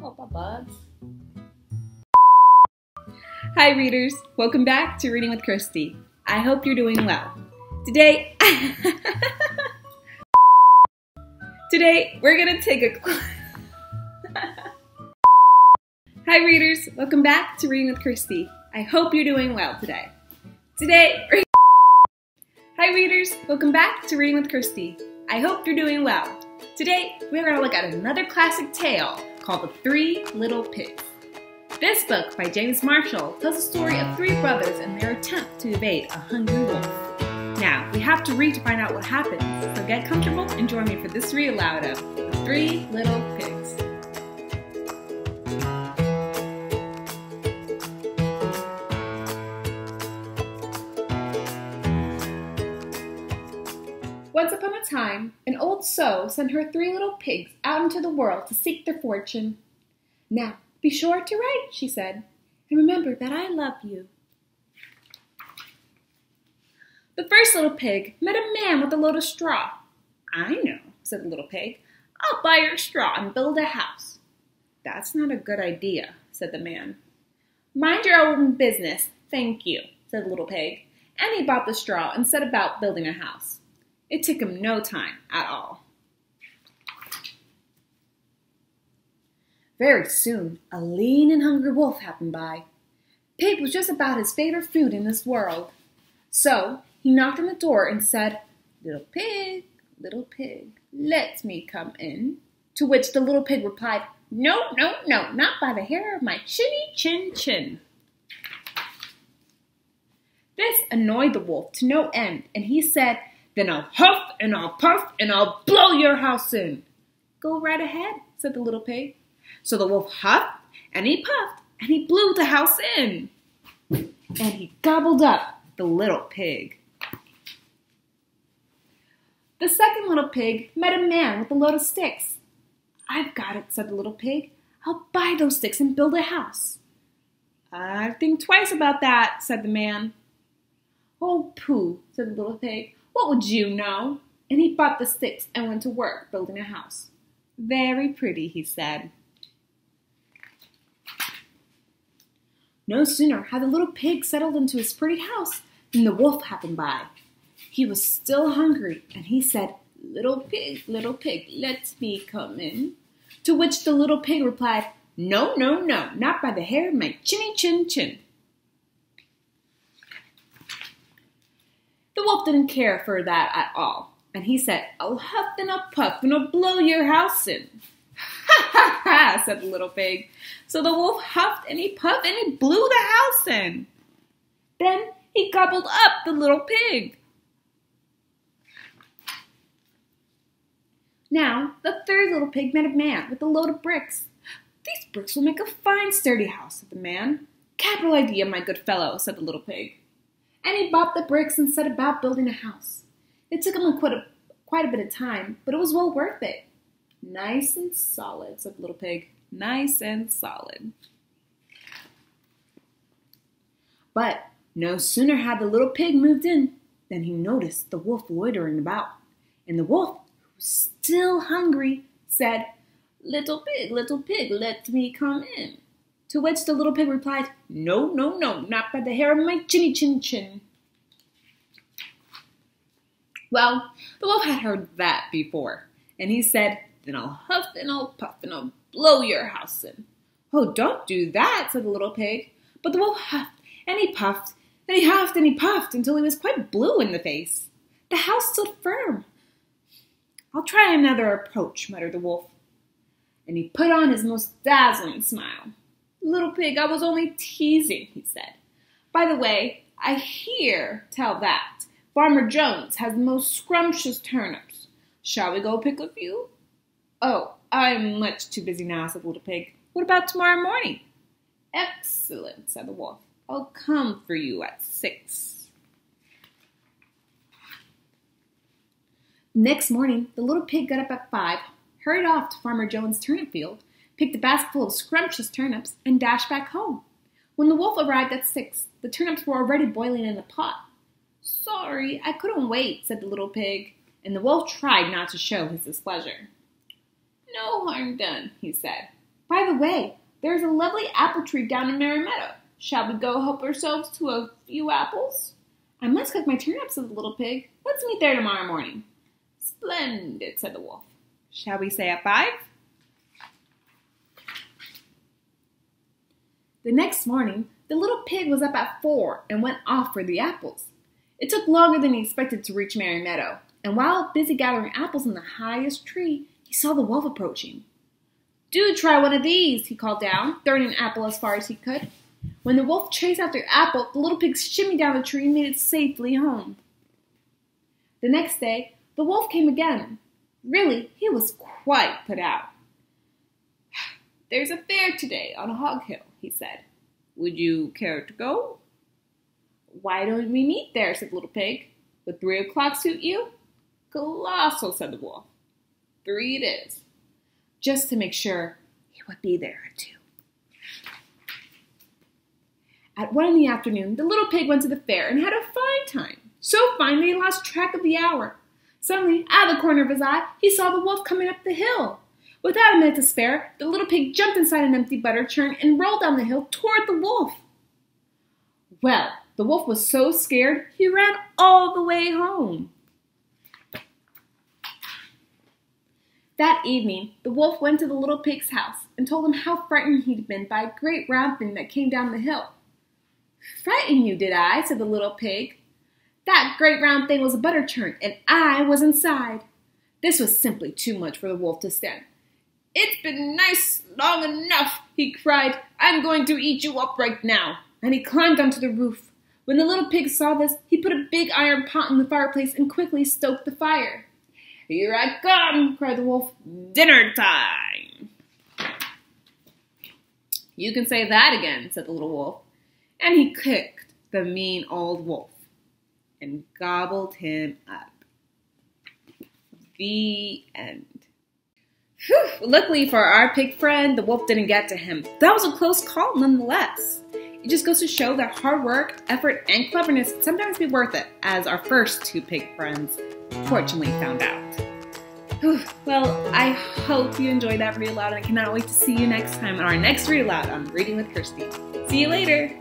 Oh, bye, bugs. Hi, readers. Welcome back to Reading with Kristy. I hope you're doing well. Today we're going to take a... Hi, readers. Welcome back to Reading with Kristy. I hope you're doing well today. Hi, readers. Welcome back to Reading with Kristy. I hope you're doing well. Today, we're going to look at another classic tale called The Three Little Pigs. This book by James Marshall tells the story of three brothers and their attempt to evade a hungry wolf. Now, we have to read to find out what happens, so get comfortable and join me for this read aloud of The Three Little Pigs. Once upon a time, an old sow sent her three little pigs out into the world to seek their fortune. "Now, be sure to write," she said, "and remember that I love you." The first little pig met a man with a load of straw. "I know," said the little pig. "I'll buy your straw and build a house." "That's not a good idea," said the man. "Mind your own business, thank you," said the little pig, and he bought the straw and set about building a house. It took him no time at all. Very soon, a lean and hungry wolf happened by. Pig was just about his favorite food in this world. So he knocked on the door and said, little pig, let me come in." To which the little pig replied, "No, no, no, not by the hair of my chinny chin chin." This annoyed the wolf to no end, and he said, "Then I'll huff and I'll puff and I'll blow your house in." "Go right ahead," said the little pig. So the wolf huffed and he puffed and he blew the house in. And he gobbled up the little pig. The second little pig met a man with a load of sticks. "I've got it," said the little pig. "I'll buy those sticks and build a house." "I'd think twice about that," said the man. "Oh, pooh," said the little pig. "What would you know?" And he bought the sticks and went to work building a house. "Very pretty," he said. No sooner had the little pig settled into his pretty house than the wolf happened by. He was still hungry, and he said, little pig, let me come in." To which the little pig replied, "No, no, no, not by the hair of my chinny chin chin." The wolf didn't care for that at all, and he said, "I'll huff and I'll puff and I'll blow your house in." "Ha, ha, ha," said the little pig. So the wolf huffed and he puffed and he blew the house in. Then he gobbled up the little pig. Now the third little pig met a man with a load of bricks. "These bricks will make a fine sturdy house," said the man. "Capital idea, my good fellow," said the little pig. And he bought the bricks and set about building a house. It took him quite a bit of time, but it was well worth it. "Nice and solid," said the little pig. "Nice and solid." But no sooner had the little pig moved in than he noticed the wolf loitering about. And the wolf, who was still hungry, said, little pig, let me come in." To which the little pig replied, "No, no, no, not by the hair of my chinny chin chin." Well, the wolf had heard that before, and he said, "Then I'll huff and I'll puff and I'll blow your house in." "Oh, don't do that," said the little pig. But the wolf huffed and he puffed, and he huffed and he puffed until he was quite blue in the face. The house stood firm. "I'll try another approach," muttered the wolf. And he put on his most dazzling smile. "Little pig, I was only teasing," he said. "By the way, I tell that Farmer Jones has the most scrumptious turnips. Shall we go pick a few?" "Oh, I'm much too busy now," said the little pig. "What about tomorrow morning?" "Excellent," said the wolf. "I'll come for you at 6. Next morning, the little pig got up at 5, hurried off to Farmer Jones' turnip field, picked a basketful of scrumptious turnips, and dashed back home. When the wolf arrived at 6, the turnips were already boiling in the pot. "Sorry, I couldn't wait," said the little pig, and the wolf tried not to show his displeasure. "No harm done," he said. By the way, there's a lovely apple tree down in Merry Meadow. Shall we go help ourselves to a few apples? I must cook my turnips, said the little pig. Let's meet there tomorrow morning. Splendid, said the wolf. Shall we say at 5? The next morning, the little pig was up at 4 and went off for the apples. It took longer than he expected to reach Merry Meadow, and while busy gathering apples in the highest tree, he saw the wolf approaching. Do try one of these, he called down, throwing an apple as far as he could. When the wolf chased after apple, the little pig shimmied down the tree and made it safely home. The next day, the wolf came again. Really, he was quite put out. There's a fair today on Hog Hill, he said. Would you care to go? Why don't we meet there, said the little pig. Would 3 o'clock suit you? Colossal, said the wolf. 3 it is. Just to make sure he would be there at 2. At 1 in the afternoon, the little pig went to the fair and had a fine time. So fine that he lost track of the hour. Suddenly, out of the corner of his eye, he saw the wolf coming up the hill. Without a minute to spare, the little pig jumped inside an empty butter churn and rolled down the hill toward the wolf. Well, the wolf was so scared, he ran all the way home. That evening, the wolf went to the little pig's house and told him how frightened he'd been by a great round thing that came down the hill. Frighten you, did I? Said the little pig. That great round thing was a butter churn, and I was inside. This was simply too much for the wolf to stand. It's been nice long enough, he cried. I'm going to eat you up right now. And he climbed onto the roof. When the little pig saw this, he put a big iron pot in the fireplace and quickly stoked the fire. Here I come, cried the wolf. Dinner time. You can say that again, said the little wolf. And he kicked the mean old wolf and gobbled him up. The end. Whew. Luckily for our pig friend, the wolf didn't get to him. That was a close call nonetheless. It just goes to show that hard work, effort, and cleverness can sometimes be worth it, as our first 2 pig friends fortunately found out. Whew. Well, I hope you enjoyed that read aloud, and I cannot wait to see you next time on our next read aloud on Reading with Kristy. See you later!